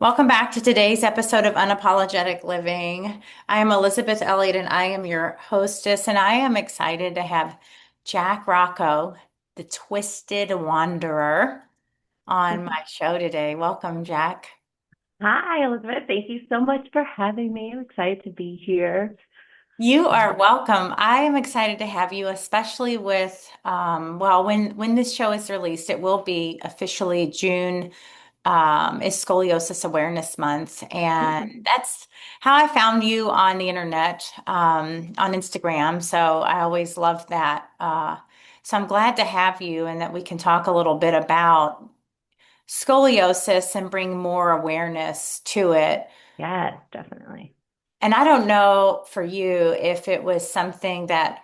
Welcome back to today's episode of Unapologetic Living. I am Elizabeth Elliott and I am your hostess, and I am excited to have Jack Rocco, the Twisted Wanderer, on my show today. Welcome, Jack. Hi, Elizabeth. Thank you so much for having me. I'm excited to be here. You are welcome. I am excited to have you, especially with well, when this show is released, it will be officially June is Scoliosis Awareness Month. And that's how I found you on the internet, on Instagram. So I always loved that. So I'm glad to have you and that we can talk a little bit about scoliosis and bring more awareness to it. Yes, definitely. And I don't know for you if it was something that,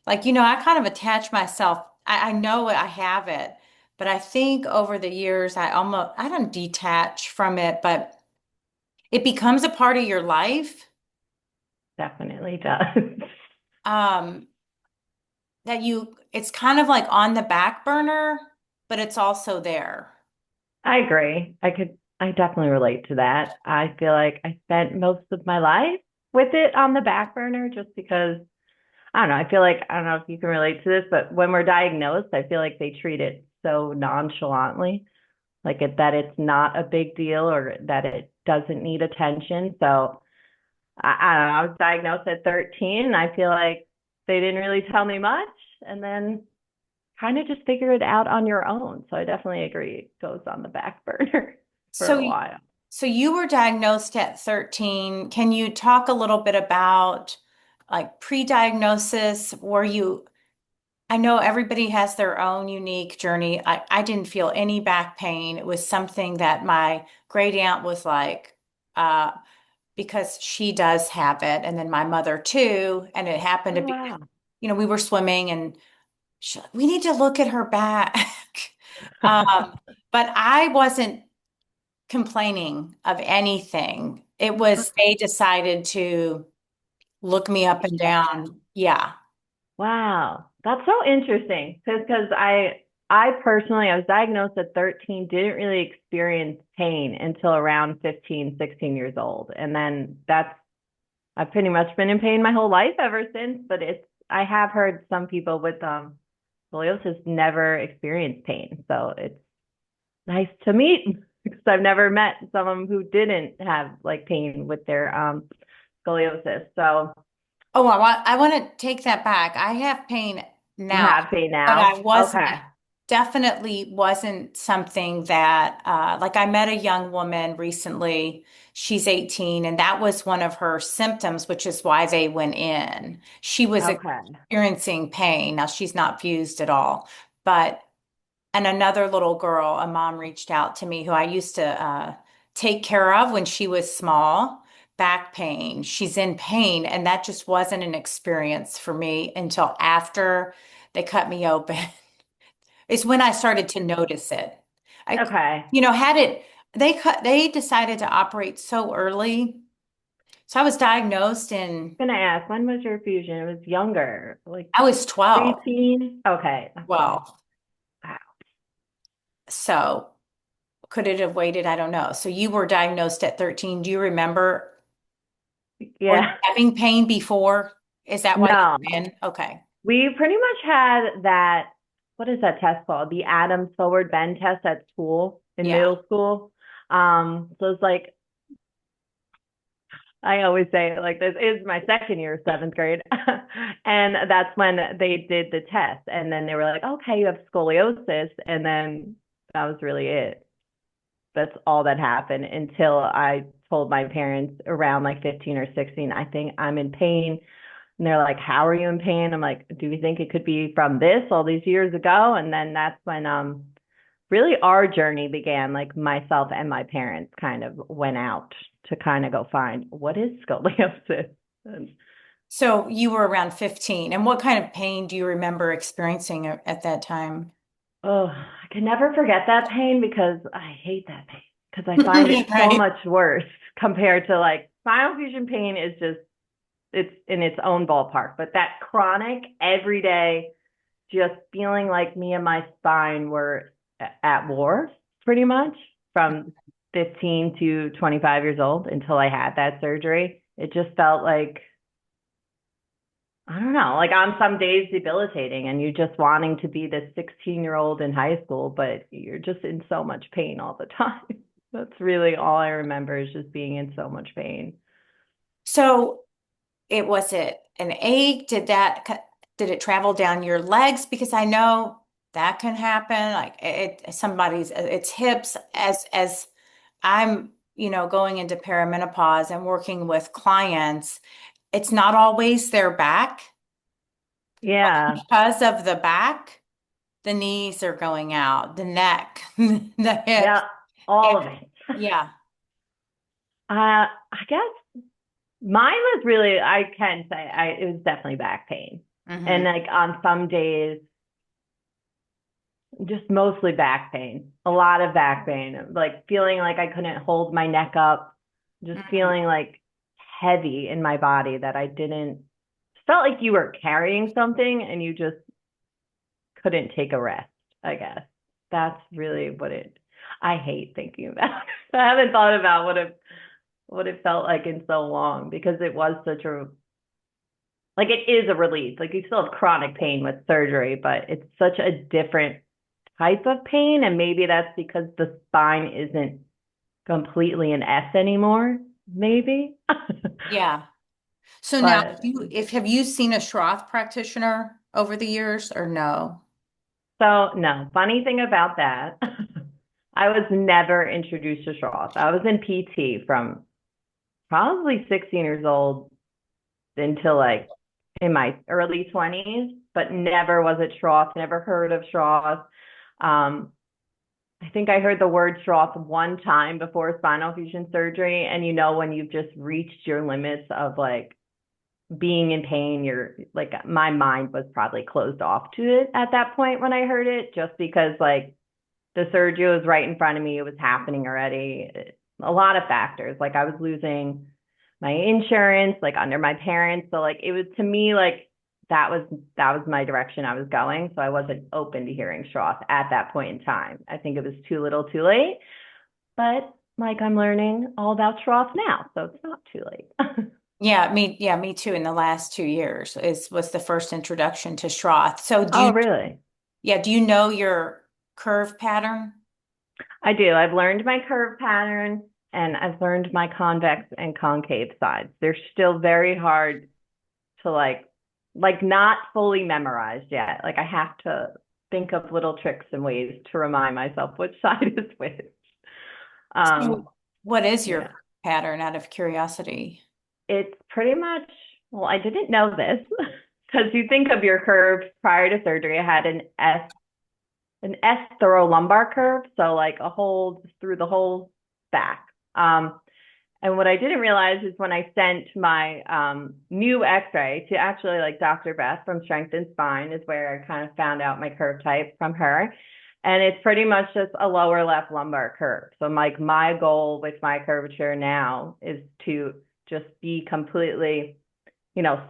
like, I kind of attach myself. I know I have it, but I think over the years, I don't detach from it, but it becomes a part of your life, Definitely does. um, it's kind of like on the back burner, but it's also there. I agree. I definitely relate to that. I feel like I spent most of my life with it on the back burner just because I don't know. I don't know if you can relate to this, but when we're diagnosed, I feel like they treat it so nonchalantly, that it's not a big deal or that it doesn't need attention. So I don't know. I was diagnosed at 13. And I feel like they didn't really tell me much, and then kind of just figure it out on your own. So I definitely agree. It goes on the back burner for So, a while. so you were diagnosed at 13. Can you talk a little bit about like pre-diagnosis? I know everybody has their own unique journey. I didn't feel any back pain. It was something that my great aunt was like, uh, because she does have it, and then my mother too. And it happened to Oh, be, wow. we were swimming, and we need to look at her back. Um, but I wasn't complaining of anything. It was they decided to look me up and down. Yeah. Wow. That's so interesting because I personally, I was diagnosed at 13, didn't really experience pain until around 15, 16 years old. And then I've pretty much been in pain my whole life ever since, but I have heard some people with scoliosis never experience pain. So it's nice to meet because I've never met someone who didn't have like pain with their scoliosis. So Oh, I want to take that back. I have pain you now, have pain but now. I wasn't Okay. definitely wasn't something that like I met a young woman recently. She's 18, and that was one of her symptoms, which is why they went in. She was Okay. experiencing pain. Now she's not fused at all, but and another little girl, a mom reached out to me who I used to take care of when she was small, back pain. She's in pain, and that just wasn't an experience for me until after they cut me open. It's when I started to notice it. I, Okay. had it, they decided to operate so early. So I was diagnosed in, Gonna ask, when was your fusion? It was younger, like I was 12. preteen. Okay. Okay. 12. So could it have waited? I don't know. So you were diagnosed at 13. Do you remember? Were you Yeah. having pain before? Is that why you No. were in? Okay. We pretty much had that, what is that test called? The Adams Forward Bend test at school in Yeah. middle school. So it's like I always say like this is my second year of seventh grade. And that's when they did the test. And then they were like, okay, you have scoliosis. And then that was really it. That's all that happened until I told my parents around like 15 or 16, I think I'm in pain. And they're like, how are you in pain? I'm like, do you think it could be from this all these years ago? And then that's when really our journey began, like myself and my parents kind of went out to kind of go find what is scoliosis. And, So you were around 15. And what kind of pain do you remember experiencing at that time? oh, I can never forget that pain because I hate that pain because I find it so Right. much worse compared to like spinal fusion pain is just it's in its own ballpark. But that chronic everyday just feeling like me and my spine were at war pretty much from 15 to 25 years old until I had that surgery. It just felt like, I don't know, like on some days debilitating and you just wanting to be this 16-year-old in high school, but you're just in so much pain all the time. That's really all I remember is just being in so much pain. So it an ache? Did it travel down your legs? Because I know that can happen. Like it's hips as I'm, going into perimenopause and working with clients, it's not always their back. Yeah. Because of the back, the knees are going out, the neck, the hips. Yeah. All And of it. yeah. I guess mine was really, I can say, it was definitely back pain. And Hmm. like on some days, just mostly back pain, a lot of back pain, like feeling like I couldn't hold my neck up, just Hmm. feeling like heavy in my body that I didn't, felt like you were carrying something and you just couldn't take a rest, I guess. That's really what I hate thinking about. I haven't thought about what it felt like in so long because it was such a, like it is a relief. Like you still have chronic pain with surgery, but it's such a different type of pain. And maybe that's because the spine isn't completely an S anymore, maybe. Yeah. So now, But have you seen a Schroth practitioner over the years or no? so no, funny thing about that, I was never introduced to Schroth. I was in PT from probably 16 years old until like in my early 20s, but never was it Schroth, never heard of Schroth. Um, I think I heard the word Schroth one time before spinal fusion surgery. And when you've just reached your limits of like being in pain, you're like, my mind was probably closed off to it at that point when I heard it, just because like the surgery was right in front of me. It was happening already. A lot of factors. Like I was losing my insurance, like under my parents. So like it was to me like that was my direction I was going. So I wasn't open to hearing Schroth at that point in time. I think it was too little, too late. But like I'm learning all about Schroth now, so it's not too late. Yeah, me too. In the last 2 years was the first introduction to Schroth. So Oh, really? do you know your curve pattern? I do. I've learned my curve pattern and I've learned my convex and concave sides. They're still very hard to like not fully memorized yet. Like I have to think of little tricks and ways to remind myself which side is which. Um, So what is your yeah. curve pattern out of curiosity? It's pretty much, well, I didn't know this because you think of your curve prior to surgery. I had an S thoracolumbar curve, so like a hold through the whole back. And what I didn't realize is when I sent my new X-ray to actually like Dr. Beth from Strength and Spine is where I kind of found out my curve type from her. And it's pretty much just a lower left lumbar curve. So like my goal with my curvature now is to just be completely,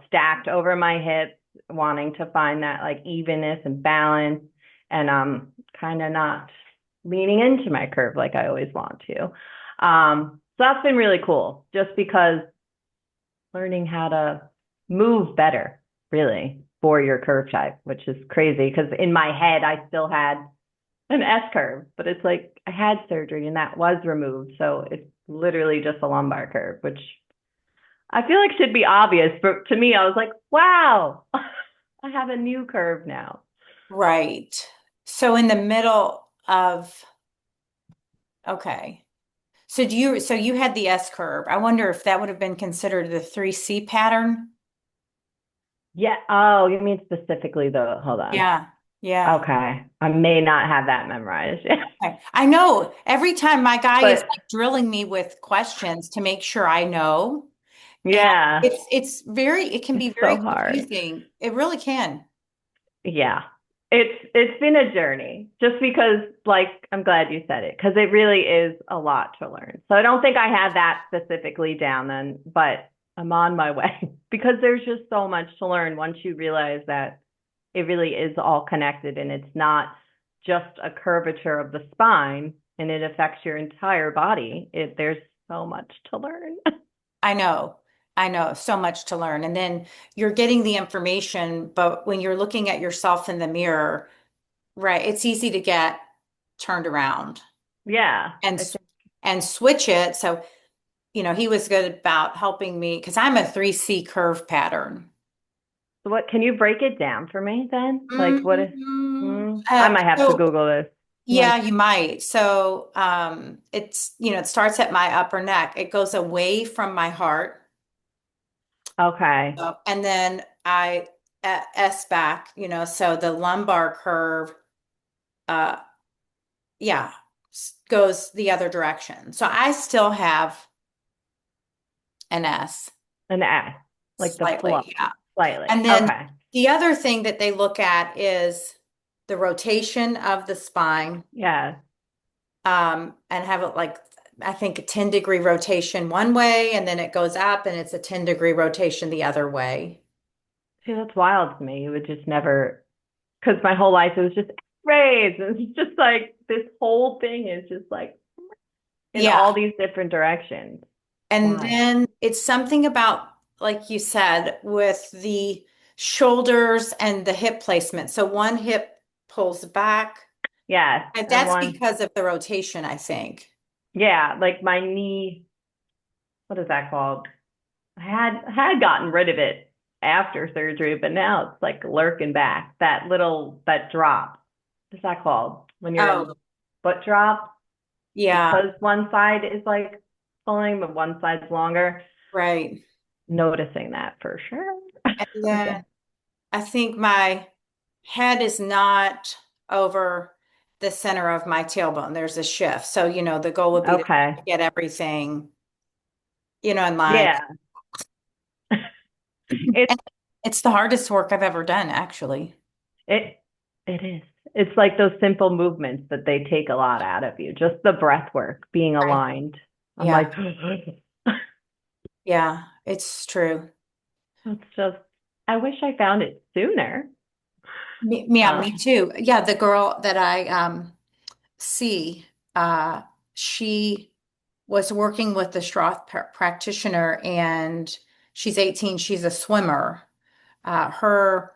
stacked over my hips, wanting to find that like evenness and balance and kind of not leaning into my curve like I always want to. So that's been really cool just because learning how to move better, really, for your curve type, which is crazy because in my head, I still had an S curve, but it's like I had surgery and that was removed. So it's literally just a lumbar curve, which I feel like should be obvious. But to me, I was like, wow, I have a new curve now. Right. So in the middle of, okay. So you had the S curve. I wonder if that would have been considered the 3C pattern. Yeah. Oh, you mean specifically the, hold on. Yeah. Yeah. Okay. I may not have that memorized. Okay. I know every time my guy is But like drilling me with questions to make sure I know. And yeah, it can it's be so very hard. confusing. It really can. Yeah. It's been a journey just because like I'm glad you said it because it really is a lot to learn. So I don't think I have that specifically down then, but I'm on my way because there's just so much to learn once you realize that it really is all connected and it's not just a curvature of the spine. and it affects your entire body. There's so much to learn. I know. I know. So much to learn. And then you're getting the information, but when you're looking at yourself in the mirror, right, it's easy to get turned around Yeah, and I think. and switch it. So, he was good about helping me because I'm a 3C curve pattern. So what, can you break it down for me then? Like what is, Mm, I might have to so Google this. yeah, Like, you might. So, it's, it starts at my upper neck. It goes away from my heart. okay. And then S back, so the lumbar curve, uh, yeah, goes the other direction. So I still have an S An S, like the flow, slightly, yeah. slightly. And then Okay. the other thing that they look at is the rotation of the spine, Yeah. and have it like, I think a 10-degree rotation one way, and then it goes up and it's a 10-degree rotation the other way. See, that's wild to me. You would just never, because my whole life it was just X-rays. And it's just like this whole thing is just like in Yeah. all these different directions. And Wild. then it's something about, like you said, with the shoulders and the hip placement. So one hip pulls back, Yes. and And that's one, because of the rotation, I think. yeah, like my knee, what is that called? I had gotten rid of it after surgery, but now it's like lurking back. That drop. What's that called? When you're in Oh, foot drop, yeah, because one side is like pulling, but one side's longer. right. Noticing that for sure. And then Okay. I think my head is not over the center of my tailbone. There's a shift. So, the goal would be to Okay. get everything, in line. Yeah. It's And it's the hardest work I've ever done, actually. it it is. It's like those simple movements that they take a lot out of you. Just the breath work, being Right. aligned. I'm Yeah. like, Yeah, it's true. it's just, I wish I found it sooner. Yeah, me Um, too. Yeah, the girl that I see, she was working with the Stroth practitioner, and she's 18. She's a swimmer. Her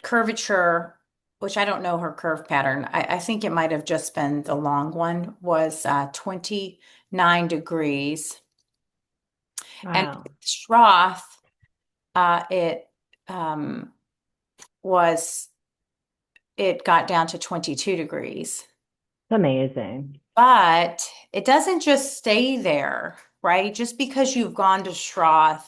curvature, which I don't know her curve pattern, I think it might have just been the long one, was 29 degrees. And wow. Stroth, it um, was it got down to 22 degrees. It's amazing. But it doesn't just stay there, right? Just because you've gone to Stroth,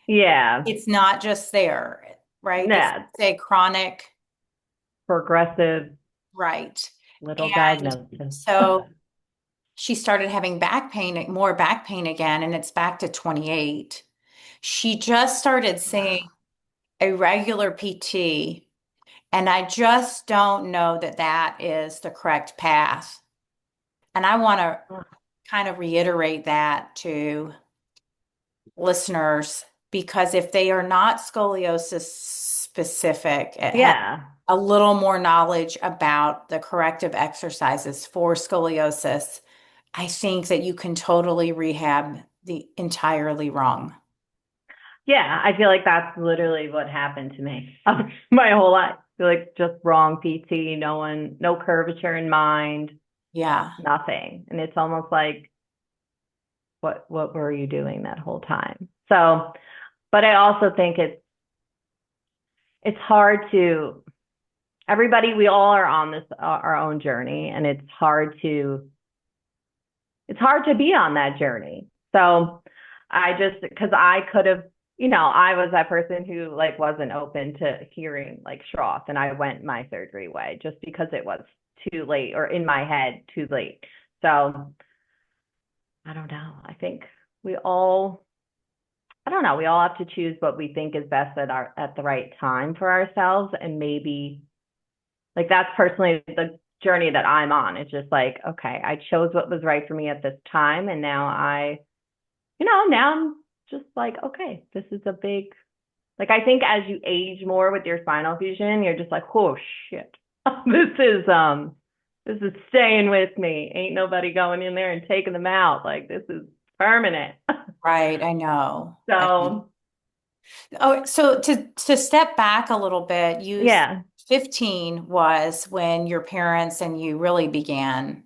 Yeah. it's not just there, right? It's Yeah. a chronic, Progressive right? little And diagnosis. so she started having back pain, more back pain again, and it's back to 28. She just started seeing Wow. a regular PT, and I just don't know that that is the correct path. And I want to kind of reiterate that to listeners, because if they are not scoliosis specific, it has Yeah. a little more knowledge about the corrective exercises for scoliosis, I think that you can totally rehab the entirely wrong. Yeah. I feel like that's literally what happened to me my whole life. I feel like just wrong PT, no curvature in mind, Yeah. nothing. And it's almost like, what were you doing that whole time? So, but I also think it's hard to, everybody, we all are on this our own journey, and it's hard to be on that journey. So I just, because I could have, I was that person who like wasn't open to hearing like Schroth, and I went my surgery way just because it was too late, or in my head too late. So I don't know. I think we all, I don't know, we all have to choose what we think is best at the right time for ourselves, and maybe like that's personally the journey that I'm on. It's just like, okay, I chose what was right for me at this time, and now now I'm just like, okay, this is a big, like, I think as you age more with your spinal fusion, you're just like, oh shit, this is This is staying with me. Ain't nobody going in there and taking them out. Like this is permanent. Right, I know. So Oh, so to step back a little bit, you yeah, 15 was when your parents and you really began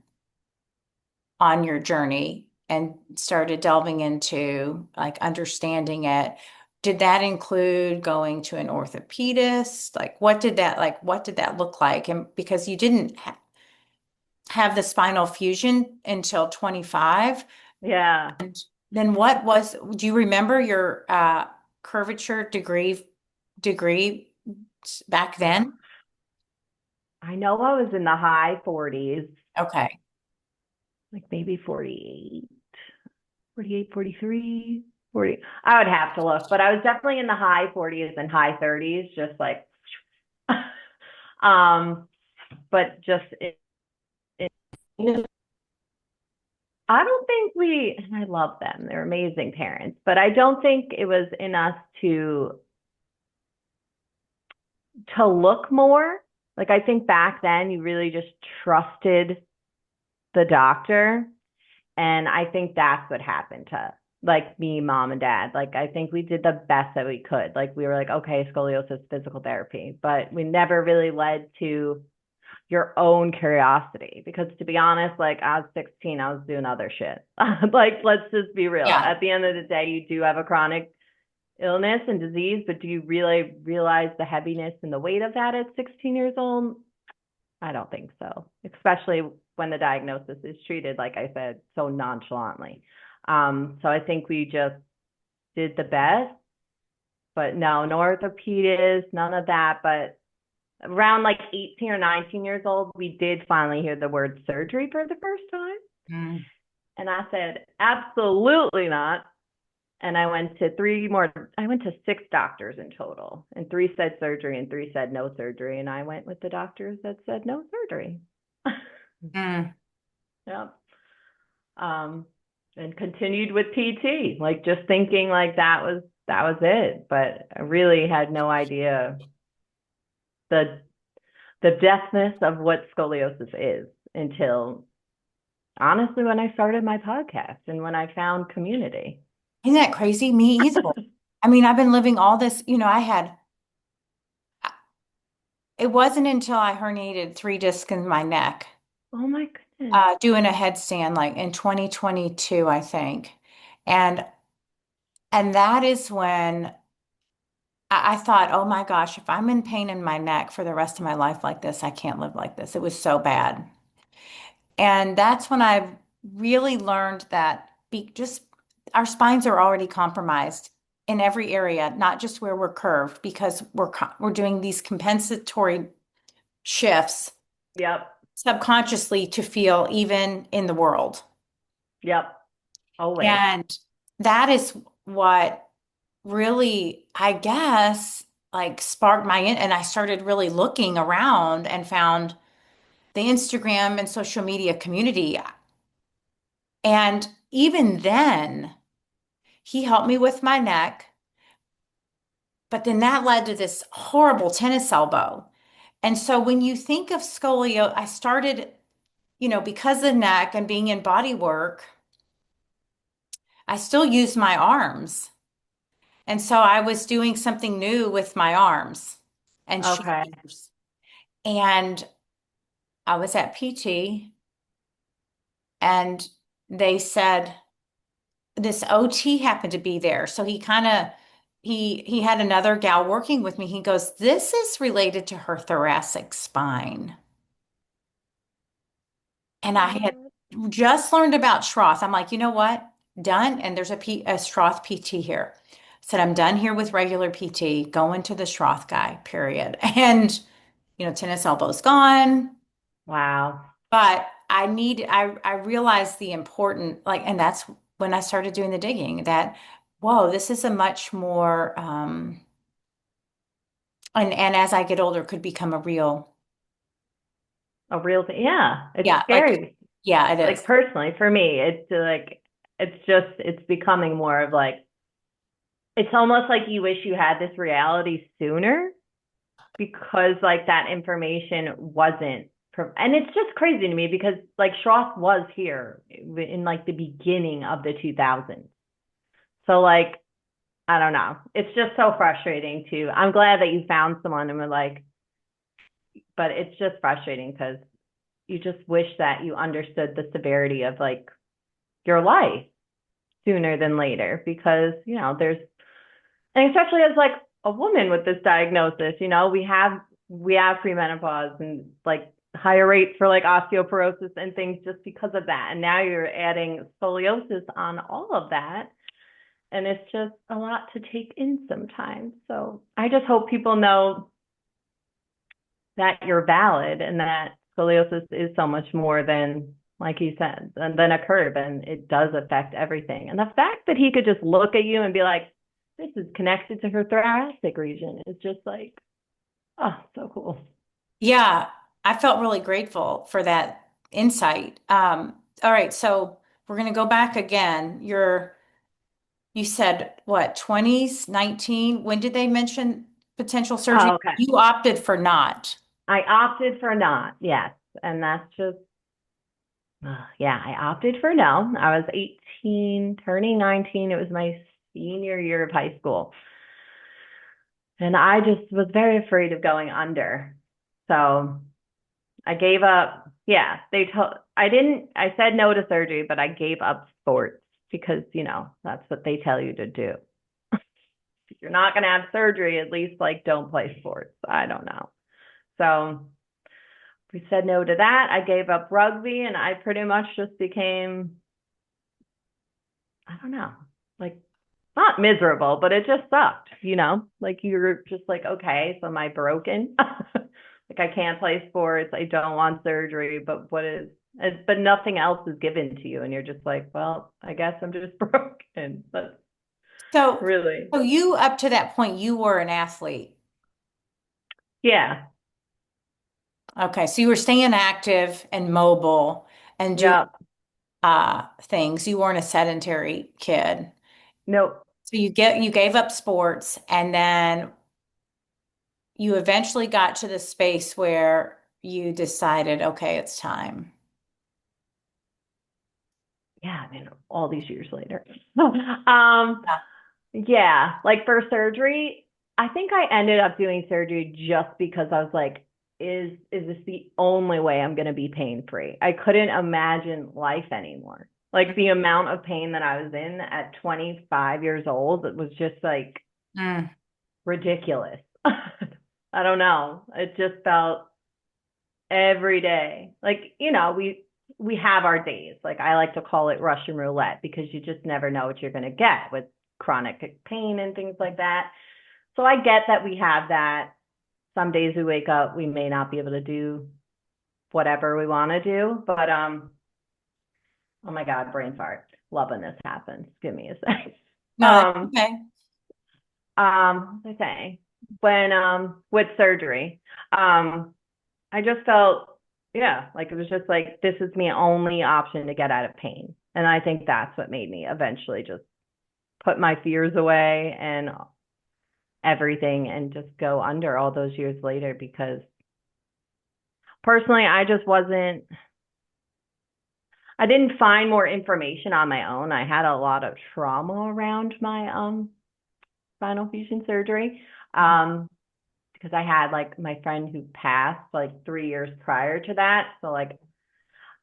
on your journey and started delving into like understanding it. Did that include going to an orthopedist? What did that look like? And because you didn't have the spinal fusion until 25, yeah. then do you remember your curvature degree back then? I know I was in the high 40s, Okay. like maybe 48, 48, 43, 40. I would have to look, but I was definitely in the high 40s and high 30s, just like, um, but just, I don't think I love them. They're amazing parents, but I don't think it was in us to look more. Like I think back then you really just trusted the doctor. And I think that's what happened to like me, mom, and dad. Like I think we did the best that we could. Like we were like, okay, scoliosis, physical therapy, but we never really led to your own curiosity. Because to be honest, like I was 16, I was doing other shit. Like let's just be real. Yeah. At the end of the day, you do have a chronic illness and disease, but do you really realize the heaviness and the weight of that at 16 years old? I don't think so, especially when the diagnosis is treated, like I said, so nonchalantly. So I think we just did the best, but no orthopedist, none of that. But around like 18 or 19 years old, we did finally hear the word surgery for the first time. Mm. And I said, absolutely not. And I went to six doctors in total, and three said surgery and three said no surgery. And I went with the doctors that said no surgery. Mm. Yep. Um, and continued with PT, like just thinking like that was it. But I really had no idea the the depthness of what scoliosis is until honestly when I started my podcast and when I found community. Isn't that crazy? Me either. I mean, I've been living all this, it wasn't until I herniated 3 discs in my neck, Oh my goodness. doing a headstand like in 2022, I think. And that is when I thought, oh my gosh, if I'm in pain in my neck for the rest of my life like this, I can't live like this. It was so bad. And that's when I really learned that just our spines are already compromised in every area, not just where we're curved, because we're doing these compensatory shifts Yep. subconsciously to feel even in the world. Yep. Always. And that is what really, I guess, like sparked and I started really looking around and found the Instagram and social media community. And even then, he helped me with my neck, but then that led to this horrible tennis elbow. And so when you think of scolio, I started, because of the neck and being in body work, I still use my arms. And so I was doing something new with my arms and Okay. shoulders. And I was at PT and they said this OT happened to be there. So he kind of he had another gal working with me. He goes, "This is related to her thoracic spine." And I had What? just learned about Schroth. I'm like, you know what? Done. And there's a Schroth PT here. I said, I'm done here with regular PT. Going to the Schroth guy, period. And, tennis elbow's gone. Wow. But I realized the important, like, and that's when I started doing the digging that, whoa, this is a much more, and as I get older, could become a real, A real thing. Yeah. It's yeah, like, scary. yeah, it Like is. personally, for me, it's like it's becoming more of like it's almost like you wish you had this reality sooner because like that information wasn't and it's just crazy to me because like Schroth was here in like the beginning of the 2000s. So like, I don't know. It's just so frustrating too. I'm glad that you found someone and were like, but it's just frustrating because you just wish that you understood the severity of like your life sooner than later because, there's, and especially as like a woman with this diagnosis, we have premenopause and like higher rates for like osteoporosis and things just because of that. And now you're adding scoliosis on all of that. And it's just a lot to take in sometimes. So I just hope people know that you're valid and that scoliosis is so much more than, like you said, than a curve, and it does affect everything. And the fact that he could just look at you and be like, this is connected to her thoracic region is just like, oh, so cool. Yeah, I felt really grateful for that insight. All right, so we're going to go back again. You said what, 20s, 19? When did they mention potential surgery? Oh, okay. You opted for not. I opted for not, yes. And that's just, yeah, I opted for no. I was 18, turning 19. It was my senior year of high school. And I just was very afraid of going under. So I gave up. Yeah, I said no to surgery, but I gave up sports because, that's what they tell you to do. If you're not going to have surgery, at least like don't play sports. I don't know. So we said no to that. I gave up rugby and I pretty much just became, I don't know, like not miserable, but it just sucked. Like you're just like, okay, so am I broken? Like I can't play sports. I don't want surgery, but but nothing else is given to you. And you're just like, well, I guess I'm just broken. But So, really, so you up to that point, you were an athlete. yeah, Okay, so you were staying active and mobile and doing yeah, things. You weren't a sedentary kid. no, So you gave up sports and then you eventually got to the space where you decided, okay, it's time. yeah, I mean, all these years later. um, Yeah. yeah, like for surgery, I think I ended up doing surgery just because I was like, is this the only way I'm gonna be pain free? I couldn't imagine life anymore. Like the amount of pain that I was in at 25 years old, it was just like Mm. ridiculous. I don't know. It just felt every day. Like, we have our days. Like I like to call it Russian roulette because you just never know what you're going to get with chronic pain and things like that. So I get that we have that. Some days we wake up, we may not be able to do whatever we want to do, but oh my God, brain fart. Love when this happens. Give me a sec. No, that's Um, okay. what was I saying? When with surgery, I just felt, yeah, like it was just like this is my only option to get out of pain. And I think that's what made me eventually just put my fears away and everything and just go under all those years later because personally I didn't find more information on my own. I had a lot of trauma around my spinal fusion surgery. Um because I had like my friend who passed like 3 years prior to that. So like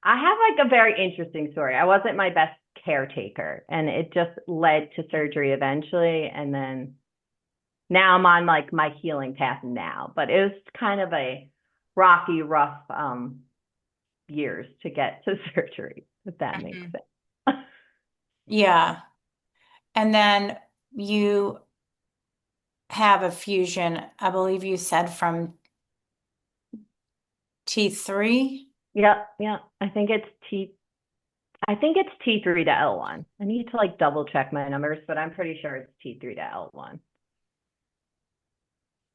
I have like a very interesting story. I wasn't my best caretaker and it just led to surgery eventually. And then now I'm on like my healing path now, but it was kind of a rocky, rough years to get to surgery, if that makes Mhm. sense. Yeah. And then you have a fusion, I believe you said from T3. Yeah, yeah. I think it's T3 to L1. I need to like double check my numbers, but I'm pretty sure it's T3 to L1.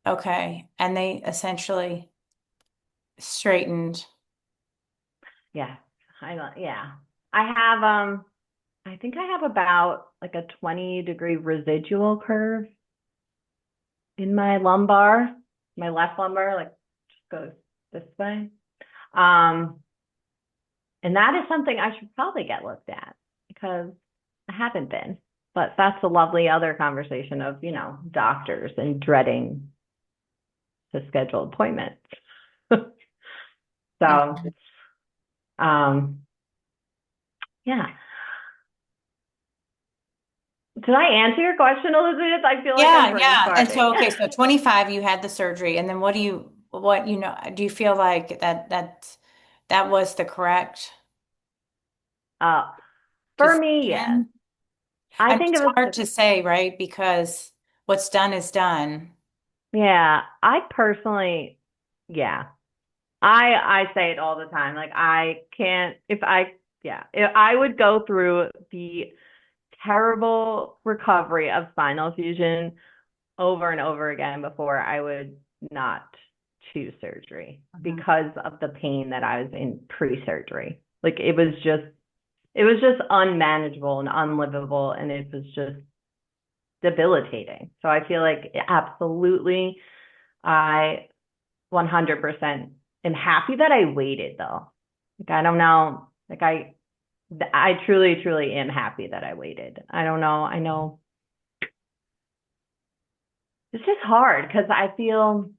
Okay. And they essentially straightened. Yeah. Yeah. I have I think I have about like a 20-degree residual curve in my lumbar, my left lumbar, like just goes this way. Um, and that is something I should probably get looked at because I haven't been. But that's a lovely other conversation of, doctors and dreading to schedule appointments. So, Mhm. um, yeah. Did I answer your question, Elizabeth? I feel like I'm Yeah, brain yeah. And farting. so, okay, so 25, you had the surgery, and then do you feel like that was the correct Uh, for me, yes. decision? I I mean, think it it's was hard the, to say, right? Because what's done is done. yeah, I personally, yeah. I say it all the time. Like I can't if I would go through the terrible recovery of spinal fusion over and over again before I would not choose surgery Mhm. because of the pain that I was in pre-surgery. Like it was just unmanageable and unlivable and it was just debilitating. So I feel like absolutely I 100% am happy that I waited though. Like I don't know, like I truly truly am happy that I waited. I don't know. I know it's just hard because I feel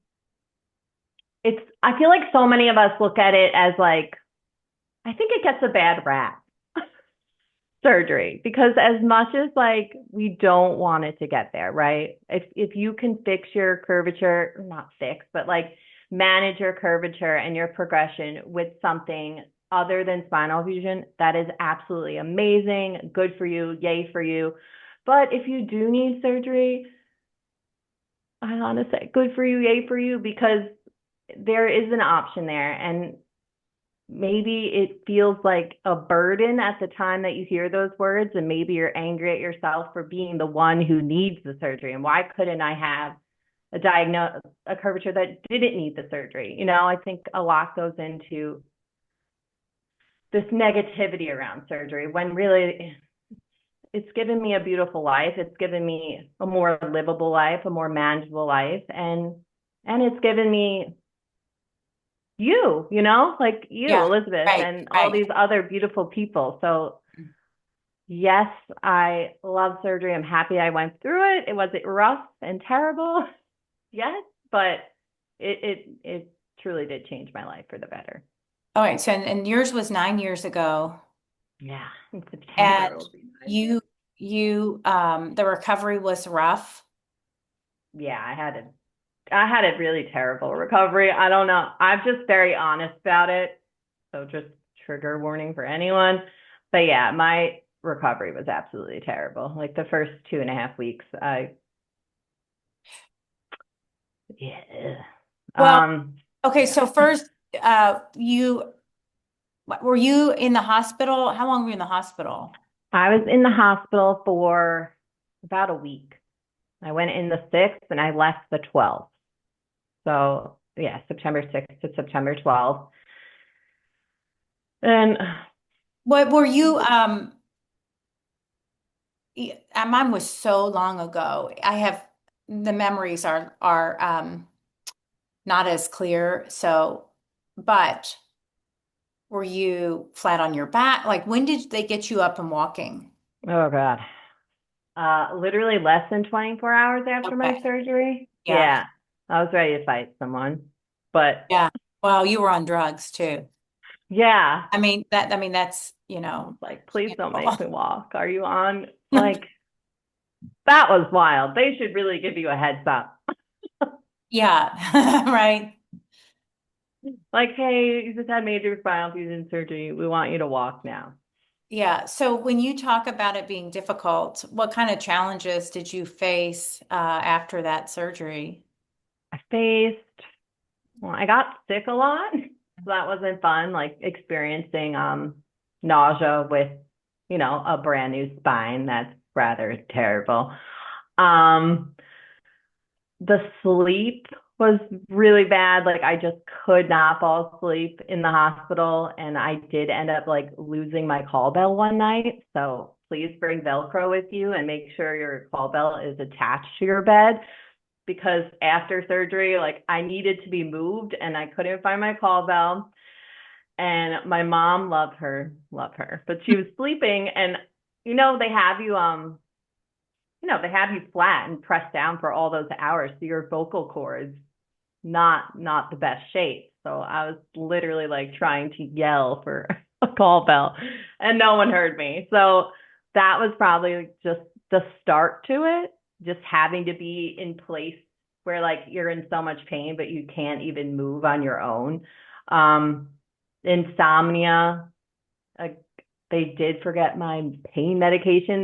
like so many of us look at it as like I think it gets a bad rap surgery because as much as like we don't want it to get there, right? If you can fix your curvature, or not fix, but like manage your curvature and your progression with something other than spinal fusion, that is absolutely amazing, good for you, yay for you. But if you do need surgery, I want to say good for you, yay for you, because there is an option there. And maybe it feels like a burden at the time that you hear those words, and maybe you're angry at yourself for being the one who needs the surgery. And why couldn't I have a curvature that didn't need the surgery? I think a lot goes into this negativity around surgery when really it's given me a beautiful life. It's given me a more livable life, a more manageable life, and it's given me like you, Yeah, Elizabeth, right, and all right. these other beautiful people. So yes, I love surgery. I'm happy I went through it. Was it rough and terrible? Yes, but it truly did change my life for the better. All right, so and yours was 9 years ago, Yeah, in and September will be 9 years. you the recovery was rough. Yeah, I had a really terrible recovery. I don't know. I'm just very honest about it. So just trigger warning for anyone. But yeah, my recovery was absolutely terrible. Like the first 2.5 weeks, yeah. Well, Um, okay, yeah. so first, were you in the hospital? How long were you in the hospital? I was in the hospital for about a week. I went in the 6th and I left the 12th. So yeah, September 6th to September 12th. And What were you, mine was so long ago. I have the memories are not as clear. So, but were you flat on your back? Like when did they get you up and walking? oh God. Literally less than 24 hours after my Okay. surgery. Yeah. Yeah, I was ready to fight someone. But Yeah. Well, you were on drugs too. yeah, I mean that's, I was like, please don't make me handle. walk. Are you on? Like, that was wild. They should really give you a heads up. Yeah. Right. Like, hey, you just had major spinal fusion surgery. We want you to walk now. Yeah. So when you talk about it being difficult, what kind of challenges did you face after that surgery? I faced, well, I got sick a lot. So that wasn't fun, like experiencing nausea with, a brand new spine. That's rather terrible. Um, the sleep was really bad. Like I just could not fall asleep in the hospital. And I did end up like losing my call bell one night. So please bring Velcro with you and make sure your call bell is attached to your bed because after surgery, like I needed to be moved and I couldn't find my call bell. And my mom loved her, but she was sleeping and they have you they have you flat and pressed down for all those hours. So your vocal cords not the best shape. So I was literally like trying to yell for a call bell and no one heard me. So that was probably just the start to it, just having to be in place where like you're in so much pain, but you can't even move on your own. Um, insomnia. Uh, they did forget my pain medication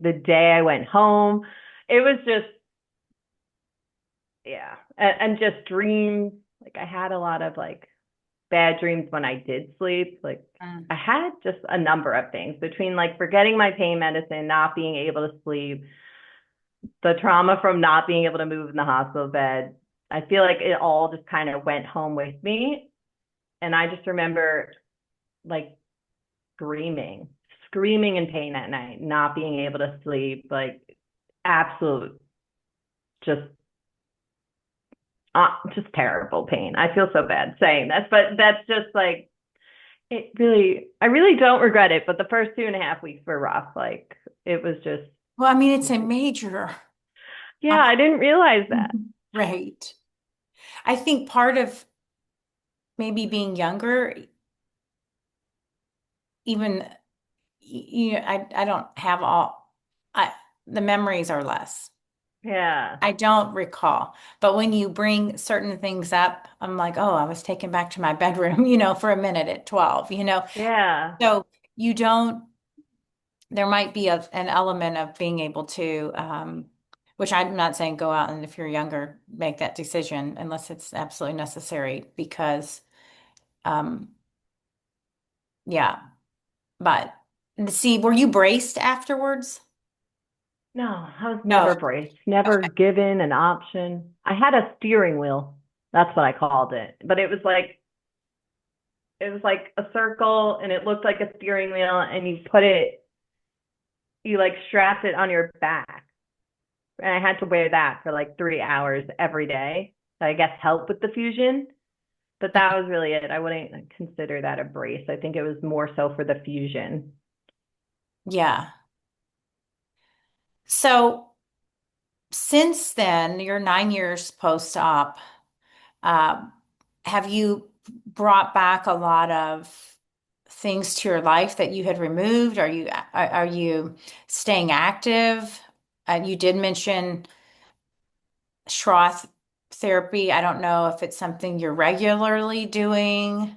the day I went home. It was just yeah, and just dreams. Like I had a lot of like bad dreams when I did sleep. Like Mm. I had just a number of things between like forgetting my pain medicine, not being able to sleep, the trauma from not being able to move in the hospital bed. I feel like it all just kind of went home with me. And I just remember like screaming, screaming in pain at night, not being able to sleep, like absolute just just terrible pain. I feel so bad saying this, but that's just like I really don't regret it, but the first 2.5 weeks were rough. Like it was just, Well, I mean, it's a major, yeah, uh, I didn't realize that. Mhm. Right. I think part of maybe being younger, even I don't have all I the memories are less. Yeah. I don't recall. But when you bring certain things up, I'm like, oh, I was taken back to my bedroom, for a minute at 12. Yeah. So you don't, there might be an element of being able to, which I'm not saying go out and if you're younger, make that decision unless it's absolutely necessary because, um, yeah. But see, were you braced afterwards? No, I was No. never braced, never Okay. given an option. I had a steering whel. That's what I called it. But it was like a circle and it looked like a steering wheel and you like strapped it on your back. And I had to wear that for like 3 hours every day. So I guess help with the fusion. But that was really it. I wouldn't consider that a brace. I think it was more so for the fusion. Yeah. So since then, you're 9 years post-op. Um, have you brought back a lot of things to your life that you had removed? Are you staying active? You did mention Schroth therapy. I don't know if it's something you're regularly doing.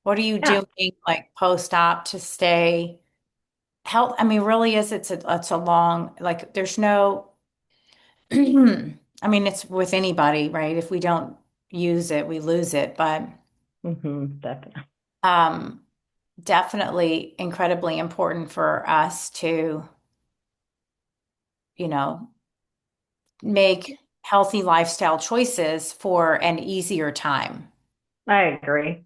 What are you Yeah. doing like post-op to stay health? I mean, really is it's a long like there's no I mean, it's with anybody, right? If we don't use it, we lose it. But Definitely. um, definitely incredibly important for us to, you know, make healthy lifestyle choices for an easier time. I agree.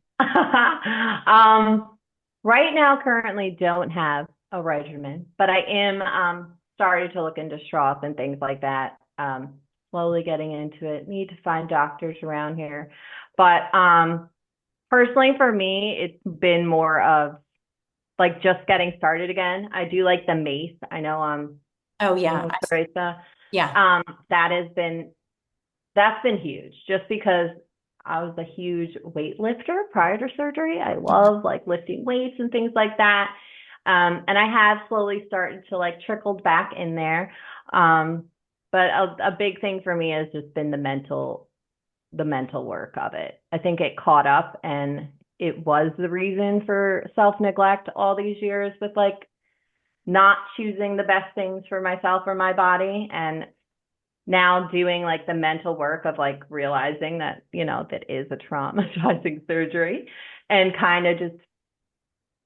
Right now, currently don't have a regimen, but I am starting to look into Schroth and things like that. Slowly getting into it. Need to find doctors around here. But personally for me, it's been more of like just getting started again. I do like the mace. I know Oh you yeah. know Teresa. Yeah. That has been that's been huge just because I was a huge weightlifter prior to surgery. I love like lifting weights and things like that. And I have slowly started to like trickled back in there. But a big thing for me has just been the mental work of it. I think it caught up and it was the reason for self-neglect all these years with like not choosing the best things for myself or my body. And now doing like the mental work of like realizing that, that is a traumatizing surgery and kind of just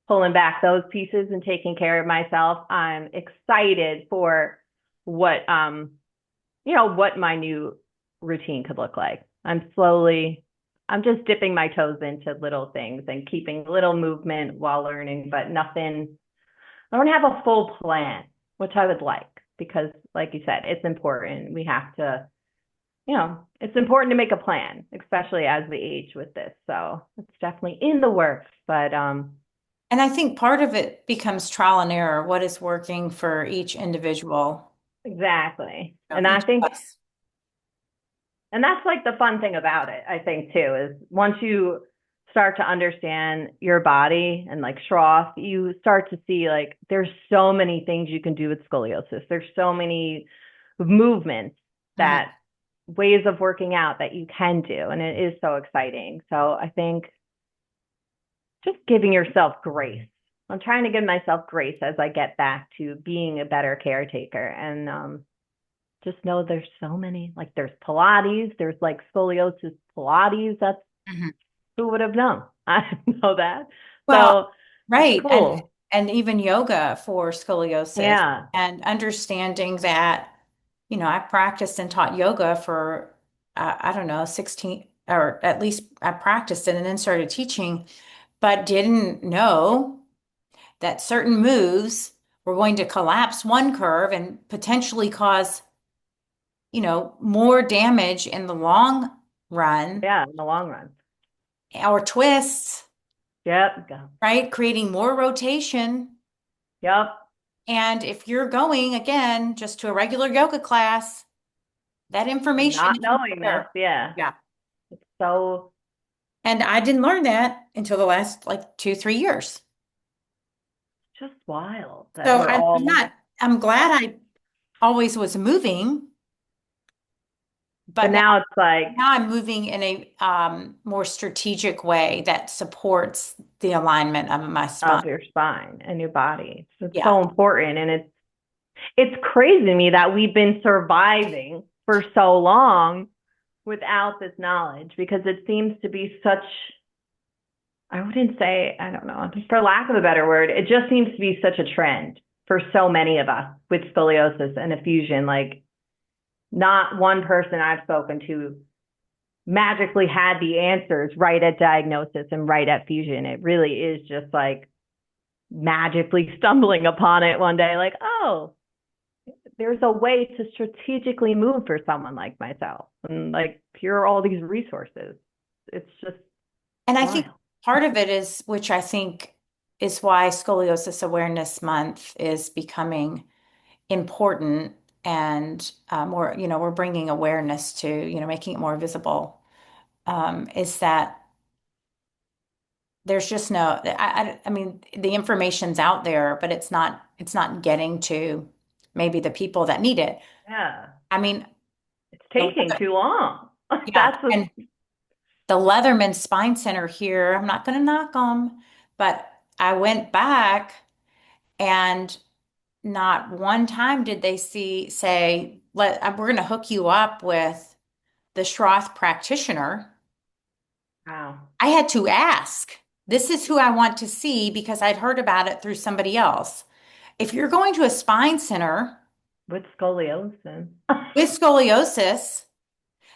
pulling back those pieces and taking care of myself. I'm excited for what, what my new routine could look like. I'm just dipping my toes into little things and keeping little movement while learning, but nothing, I don't have a full plan, which I would like because, like you said, it's important. We have to it's important to make a plan, especially as we age with this. So it's definitely in the works. But And I think part of it becomes trial and error, what is working for each individual, exactly. And I each think, of us. and that's like the fun thing about it, I think too, is once you start to understand your body and like Schroth, you start to see like there's so many things you can do with scoliosis. There's so many movements Mhm. that ways of working out that you can do. And it is so exciting. So I think just giving yourself grace. I'm trying to give myself grace as I get back to being a better caretaker. And just know there's so many, like there's Pilates, there's like scoliosis Pilates. That's Mhm. who would have known? I didn't know that. Well, So it's right. cool. And even yoga for scoliosis Yeah. and understanding that, I practiced and taught yoga for, I don't know, 16, or at least I practiced it and then started teaching, but didn't know that certain moves were going to collapse one curve and potentially cause, more damage in the long run, Yeah. In the long run. or twists, Yep. right? Creating more rotation. Yep. And if you're going again just to a regular yoga class, that information Not isn't knowing this. there. Yeah. Yeah. It's so And I didn't learn that until the last like 2, 3 years. just wild that So we're all, I'm glad I always was moving, but but now it's like, now I'm moving in a more strategic way that supports the alignment of my spine. of your spine and your body. It's Yeah. so important. And it's crazy to me that we've been surviving for so long without this knowledge because it seems to be such, I wouldn't say, I don't know, for lack of a better word, it just seems to be such a trend for so many of us with scoliosis and a fusion. Like, not one person I've spoken to magically had the answers right at diagnosis and right at fusion. It really is just like magically stumbling upon it one day, like, oh, there's a way to strategically move for someone like myself. And like, here are all these resources. It's just And I think wild. part of it is, which I think is why Scoliosis Awareness Month is becoming important, and we're bringing awareness to, making it more visible, is that there's just no, I mean, the information's out there, but it's not getting to maybe the people that need it. Yeah. I mean, It's the, taking too long. yeah, That's what, and the Leatherman Spine Center here, I'm not going to knock them, but I went back and not one time did they say, we're going to hook you up with the Schroth practitioner. wow. I had to ask. This is who I want to see because I'd heard about it through somebody else. If you're going to a spine center With scoliosis. with scoliosis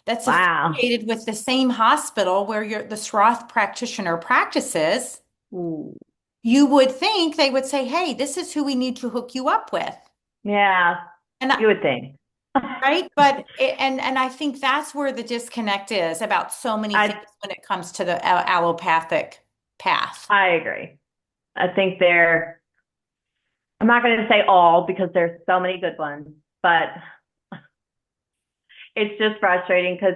that's Wow. affiliated with the same hospital where the Schroth practitioner practices, Ooh. you would think they would say, "Hey, this is who we need to hook you up with." Yeah, And you would think. right, but and I think that's where the disconnect is about so many things I when it comes to the allopathic path. I agree. I think I'm not going to say all because there's so many good ones, but it's just frustrating because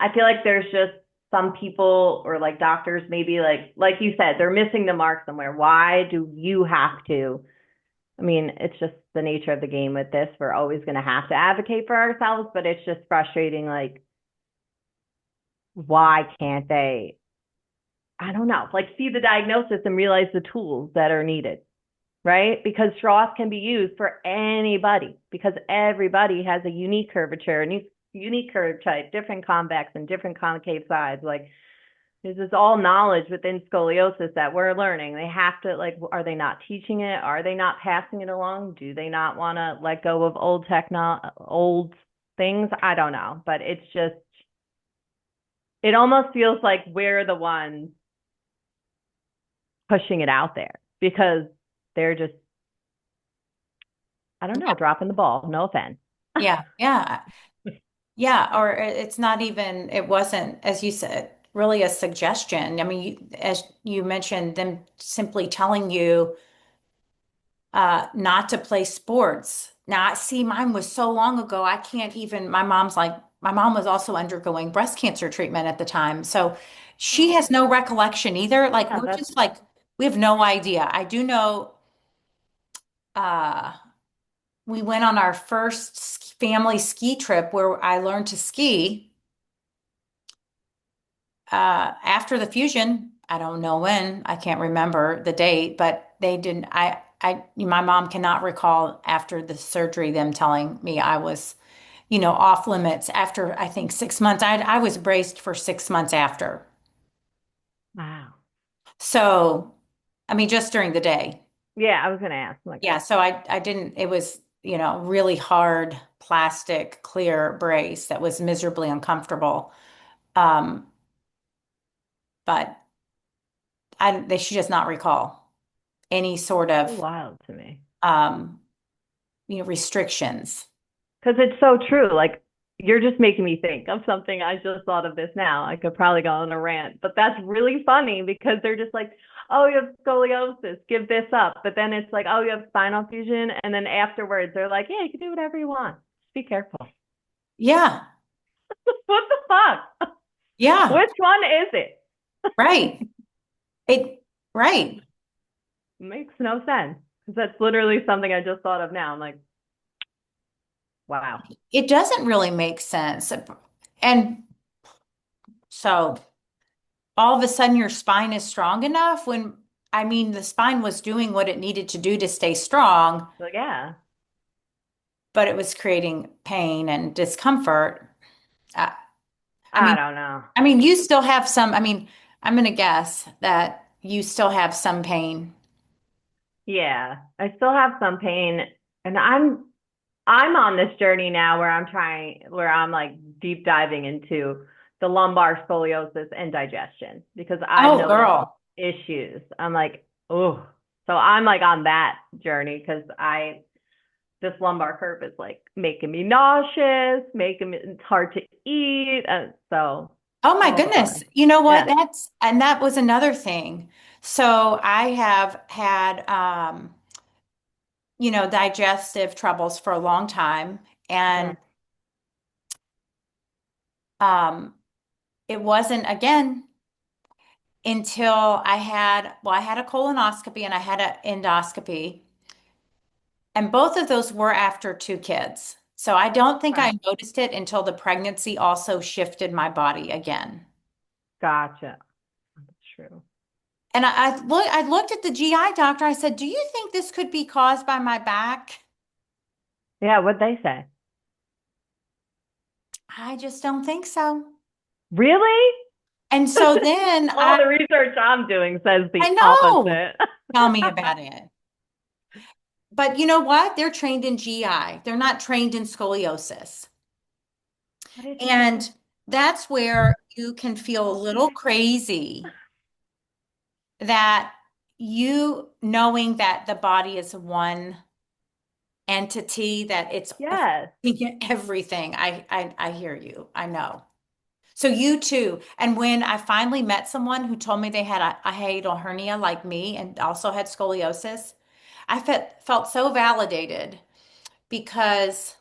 I feel like there's just some people or like doctors maybe like you said, they're missing the mark somewhere. Why do you have to? I mean, it's just the nature of the game with this. We're always going to have to advocate for ourselves, but it's just frustrating. Like, why can't they? I don't know, like see the diagnosis and realize the tools that are needed, right? Because Schroth can be used for anybody because everybody has a unique curvature, unique curve type, different convex and different concave sides. Like this is all knowledge within scoliosis that we're learning. They have to like, are they not teaching it? Are they not passing it along? Do they not want to let go of old things? I don't know, but it's just, it almost feels like we're the ones pushing it out there because they're just, I don't know, dropping the ball. No offense. Yeah, yeah. Yeah, or it's not even, it wasn't, as you said, really a suggestion. I mean, as you mentioned, them simply telling you not to play sports. Now, see, mine was so long ago, I can't even, my mom was also undergoing breast cancer treatment at the time. So she Oh, has no recollection either. Like, yeah, we're that's just like, we have no idea. I do know uh, we went on our first family ski trip where I learned to ski after the fusion. I don't know when, I can't remember the date, but they didn't, my mom cannot recall after the surgery them telling me I was, off limits after I think 6 months. I was braced for 6 months after. wow. So, I mean, just during the day. Yeah, I was gonna ask. Like, Yeah. So I didn't, it was, really hard plastic clear brace that was miserably uncomfortable. Um, but she does not recall any sort so of, wild to me. um, restrictions. Because it's so true. Like, you're just making me think of something. I just thought of this now. I could probably go on a rant, but that's really funny because they're just like, oh, you have scoliosis, give this up. But then it's like, oh, you have spinal fusion. And then afterwards, they're like, yeah, you can do whatever you want. Just be careful. Yeah. What the fuck? Yeah. Which one is it? Right. It, right. Makes no sense. Because that's literally something I just thought of now. I'm like, wow. It doesn't really make sense. And so all of a sudden your spine is strong enough when, I mean, the spine was doing what it needed to do to stay strong, So yeah, but it was creating pain and discomfort. I, I I mean, don't know. you still have some, I'm going to guess that you still have some pain. Yeah, I still have some pain, and I'm on this journey now where I'm like deep diving into the lumbar scoliosis and digestion because I've Oh, noticed girl. issues. I'm like, oh, so I'm like on that journey because this lumbar curve is like making me nauseous, making me it's hard to eat, and so Oh my oh goodness. boy, You know what? yeah, And that was another thing. So I have had, digestive troubles for a long time. And mm, um, it wasn't again until I had a colonoscopy and I had an endoscopy. And both of those were after two kids. So I don't think okay, I noticed it until the pregnancy also shifted my body again. gotcha. That's true. And I looked at the GI doctor. I said, "Do you think this could be caused by my back?" Yeah, what'd they say? I just don't think so. Really? And so then All the research I'm doing says I the know. opposite. Tell me about it. But you know what? They're trained in GI. They're not trained in scoliosis. What is And that's where you can feel a little crazy that you knowing that the body is one entity, that it's yes, affecting everything. I hear you. I know. So you too. And when I finally met someone who told me they had a hiatal hernia like me and also had scoliosis, I felt so validated because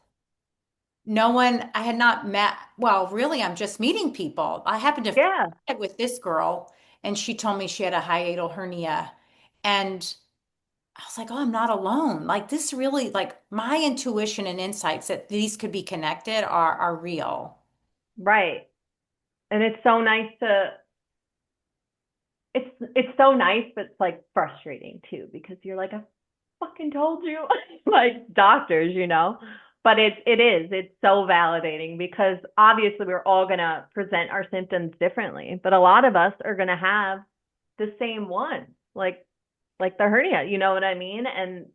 no one I had not met. Well, really, I'm just meeting people. I happened to yeah, met with this girl, and she told me she had a hiatal hernia, and I was like, oh, I'm not alone. Like this really, like my intuition and insights that these could be connected are real. right. And it's so nice to it's so nice, but it's like frustrating too because you're like, I fucking told you, like doctors, you know. But it's so validating because obviously we're all gonna present our symptoms differently, but a lot of us are gonna have the same one, like the hernia, you know what I mean? And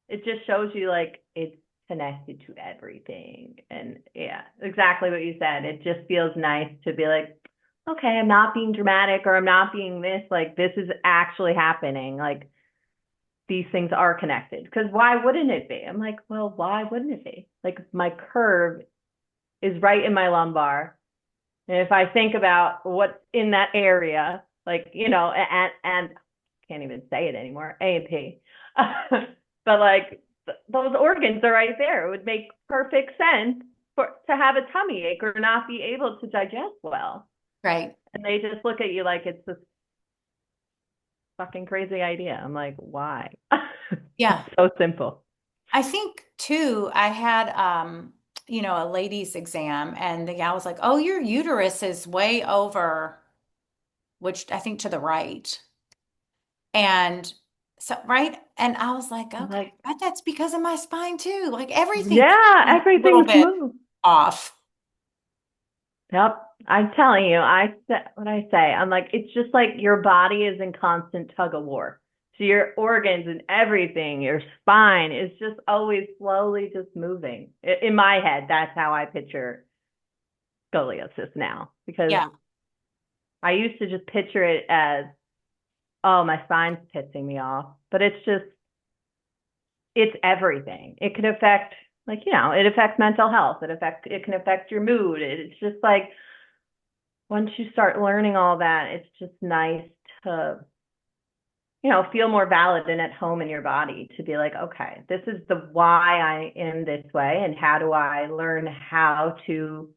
it just shows you like it's connected to everything. And yeah, exactly what you said. It just feels nice to be like, okay, I'm not being dramatic or I'm not being this, like this is actually happening. Like these things are connected. Because why wouldn't it be? I'm like, well, why wouldn't it be? Like my curve is right in my lumbar. And if I think about what's in that area, like, and can't even say it anymore, A and P. But like those organs are right there. It would make perfect sense to have a tummy ache or not be able to digest well. Right. And they just look at you like it's this fucking crazy idea. I'm like, why? Yeah. It's so simple. I think too, I had a ladies exam and the gal was like, "Oh, your uterus is way over," which I think to the right. And so, right? And I was like, I'm "Okay, like, but that's because of my spine too. Like everything's yeah, a little everything's bit moved. off." Yep. I'm telling you, what I say, I'm like, it's just like your body is in constant tug of war. So your organs and everything, your spine is just always slowly just moving. In my head, that's how I picture scoliosis now, because Yeah. I used to just picture it as, oh, my spine's pissing me off. But it's everything. It can affect, like, it affects mental health. It can affect your mood. It's just like, once you start learning all that, it's just nice to, feel more valid and at home in your body, to be like, okay, this is the why I am this way, and how do I learn how to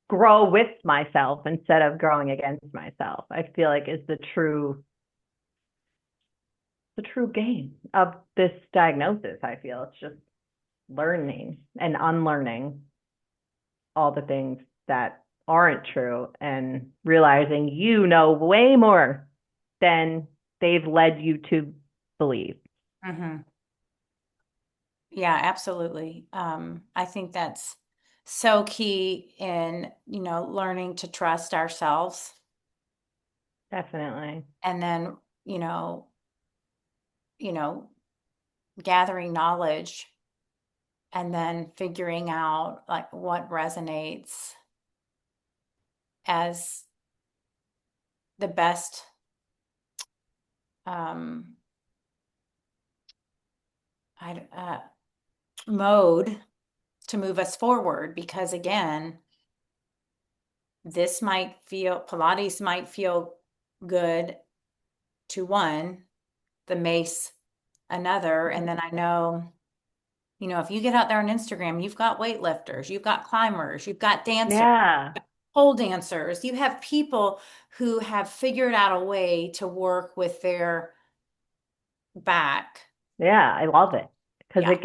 grow with myself instead of growing against myself. I feel like is the true game of this diagnosis. I feel it's just learning and unlearning all the things that aren't true and realizing you know way more than they've led you to believe. Hmm. Yeah, absolutely. I think that's so key in, learning to trust ourselves Definitely. and then, you know, you know, gathering knowledge and then figuring out like what resonates as the best um I mode to move us forward because again, Pilates might feel good to one, the mace another. And then I know, if you get out there on Instagram, you've got weightlifters, you've got climbers, you've got dancers, Yeah. pole dancers, you have people who have figured out a way to work with their back. Yeah. I love it because Yeah. it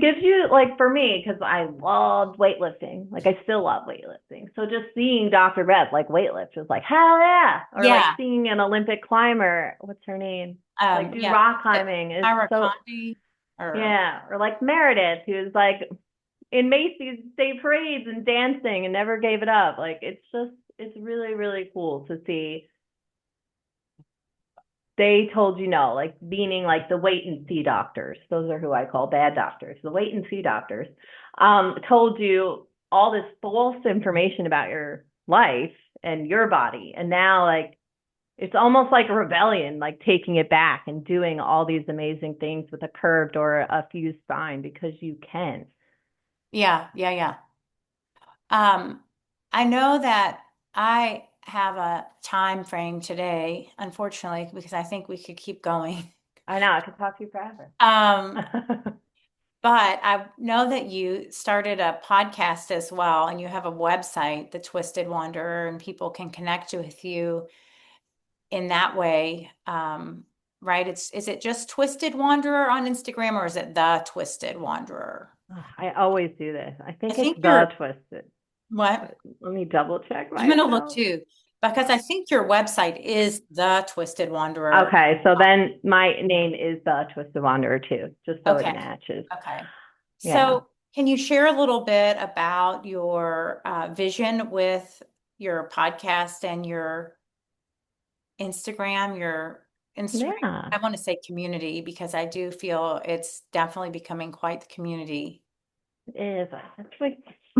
gives you, like, for me, because I loved weightlifting, like I still love weightlifting. So just seeing Dr. Beth like weightlift was like, hell yeah. Or like Yeah. seeing an Olympic climber, what's her name? Like do Yeah. rock climbing is Ira so, Condi or yeah. Or like Meredith, who's like in Macy's Day Parades and dancing and never gave it up. Like it's really, really cool to see. They told you no, like meaning like the wait and see doctors. Those are who I call bad doctors. The wait and see doctors told you all this false information about your life and your body. And now, like, it's almost like a rebellion, like taking it back and doing all these amazing things with a curved or a fused spine because you can. yeah, yeah, yeah. Um, I know that I have a time frame today, unfortunately, because I think we could keep going. I know, I could talk to you forever. Um, but I know that you started a podcast as well, and you have a website, The Twisted Wanderer, and people can connect with you in that way. Right? Is it just Twisted Wanderer on Instagram or is it The Twisted Wanderer? I always do this. I I think it's think the you're twisted, what? but let me double check I'm gonna look myself. too, because I think your website is The Twisted Wanderer. Okay, so then my name is the Twisted Wanderer too, just so it Okay. matches. Okay. Yeah. So can you share a little bit about your vision with your podcast and your Instagram? Yeah. I want to say community because I do feel it's definitely becoming quite the community. It is. That's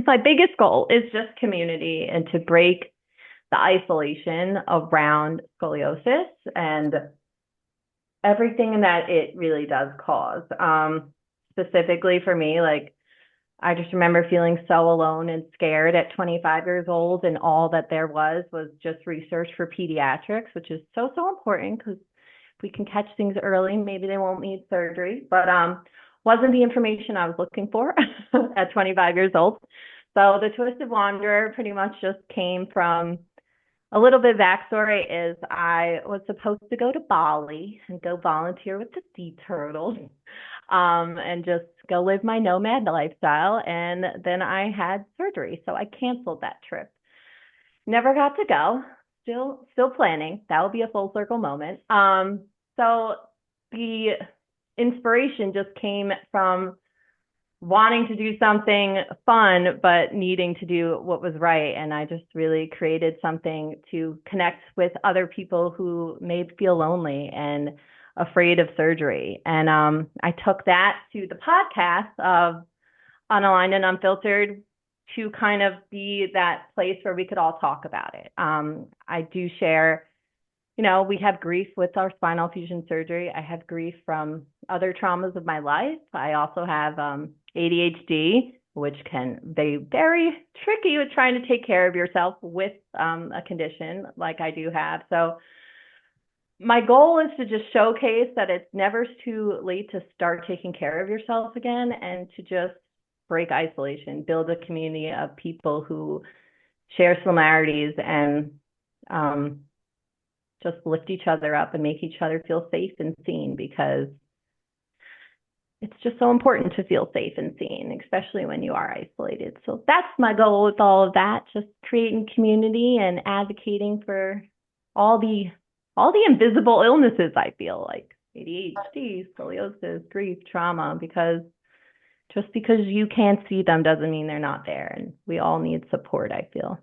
my biggest goal is just community and to break the isolation around scoliosis and everything that it really does cause. Specifically for me, like I just remember feeling so alone and scared at 25 years old, and all that there was just research for pediatrics, which is so, so important because if we can catch things early, maybe they won't need surgery. But wasn't the information I was looking for at 25 years old. So the Twisted Wanderer pretty much just came from a little bit of backstory is I was supposed to go to Bali and go volunteer with the sea turtles, and just go live my nomad lifestyle. And then I had surgery, so I canceled that trip. Never got to go. Still planning. That will be a full circle moment. So the inspiration just came from wanting to do something fun, but needing to do what was right. And I just really created something to connect with other people who may feel lonely and afraid of surgery. And I took that to the podcast of Unaligned and Unfiltered to kind of be that place where we could all talk about it. I do share, we have grief with our spinal fusion surgery. I have grief from other traumas of my life. I also have ADHD, which can be very tricky with trying to take care of yourself with a condition like I do have. So my goal is to just showcase that it's never too late to start taking care of yourself again, and to just break isolation, build a community of people who share similarities, and just lift each other up and make each other feel safe and seen, because it's just so important to feel safe and seen, especially when you are isolated. So that's my goal with all of that, just creating community and advocating for all the invisible illnesses, I feel like ADHD, scoliosis, grief, trauma, because just because you can't see them doesn't mean they're not there. And we all need support, I feel.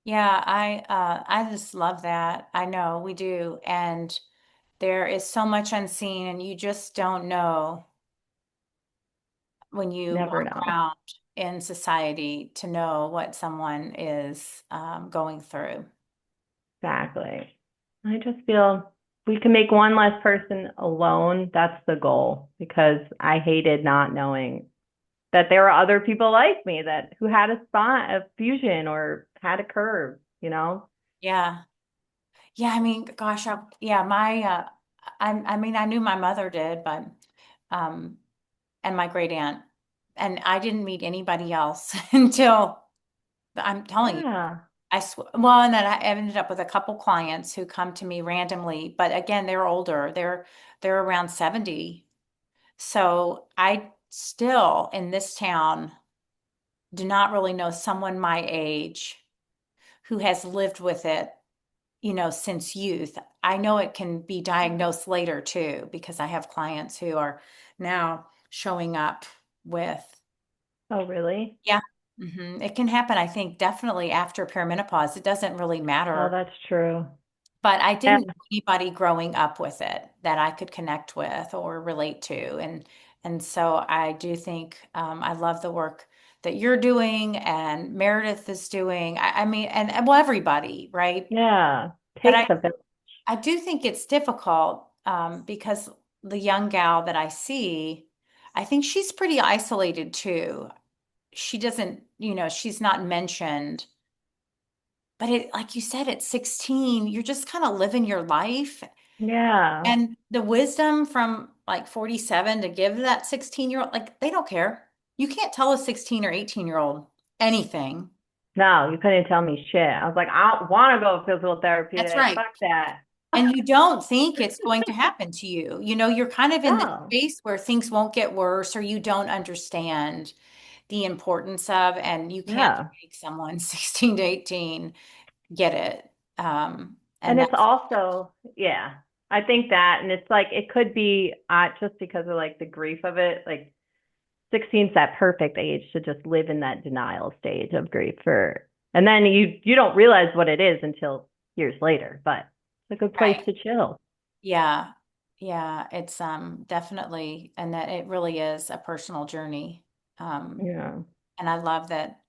Yeah, I just love that. I know we do. And there is so much unseen, and you just don't know when you Never walk know. around in society to know what someone is going through. Exactly. I just feel we can make one less person alone. That's the goal, because I hated not knowing that there were other people like me that who had a fusion or had a curve. Yeah. Yeah, I mean, gosh, yeah, I mean, I knew my mother did, but, um, and my great aunt, and I didn't meet anybody else until, I'm telling you, Yeah. well, and then I ended up with a couple clients who come to me randomly, but again, they're older, they're around 70. So I still in this town do not really know someone my age who has lived with it, since youth. I know it can be diagnosed later too, because I have clients who are now showing up with, Oh, really? yeah, it can happen, I think, definitely after perimenopause. It doesn't really Oh, matter. that's true. But I Yeah. didn't know anybody growing up with it that I could connect with or relate to. And so I do think I love the work that you're doing and Meredith is doing. I mean, and well, everybody, right? Yeah. But Takes a bit. I do think it's difficult because the young gal that I see, I think she's pretty isolated too. She doesn't, she's not mentioned. But like you said, at 16, you're just kind of living your life. Yeah. And the wisdom from like 47 to give that 16-year-old, like they don't care. You can't tell a 16 or 18-year-old anything. No, you couldn't tell me shit. I was like, I don't want to go physical therapy That's today. right. Fuck that. And you don't think it's going to happen to you. You're kind of in the No. space where things won't get worse or you don't understand the importance of, and you can't Yeah. make someone 16 to 18 get it. And And it's that's, also, yeah, I think that, and it's like, it could be just because of like the grief of it, like 16's that perfect age to just live in that denial stage of grief and then you don't realize what it is until years later, but it's a good place right. to chill. Yeah. Yeah. It's definitely, and that it really is a personal journey. Um, Yeah, and I love that.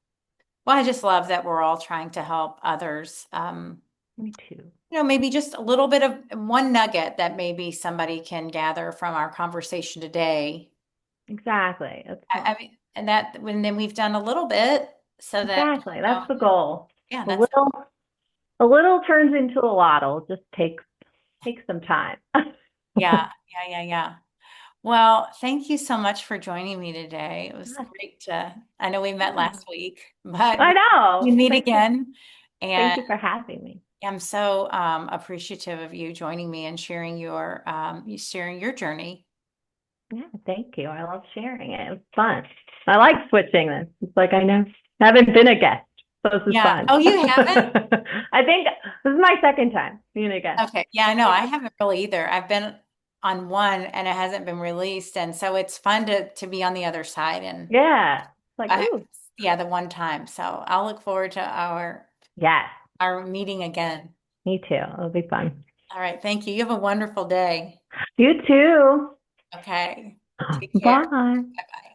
Well, I just love that we're all trying to help others. me too. Maybe just a little bit of one nugget that maybe somebody can gather from our conversation today. Exactly. It's I small. mean, and then we've done a little bit so that, Exactly. That's the goal. yeah, A that's, little, a little turns into a lot. It'll just take some time. yeah, yeah, yeah, yeah. Well, thank you so much for joining me today. It was Yes, great I know we met yeah. last week, but I we know. meet again. Thank And you for having me. I'm so appreciative of you joining me and you sharing your journey. Yeah, thank you. I love sharing it. It's fun. I like switching this. It's like I know I haven't been a guest, so this is Yeah. fun. Oh, you haven't? I think this is my second time being a guest. Okay. Yeah, I know. I haven't really either. I've been on one and it hasn't been released. And so it's fun to be on the other side. And Yeah. It's like, I, ooh, yeah, the one time. So I'll look forward to yes, our meeting again. me too. It'll be fun. All right. Thank you. You have a wonderful day. You too. Okay. Take care. Bye. Bye bye.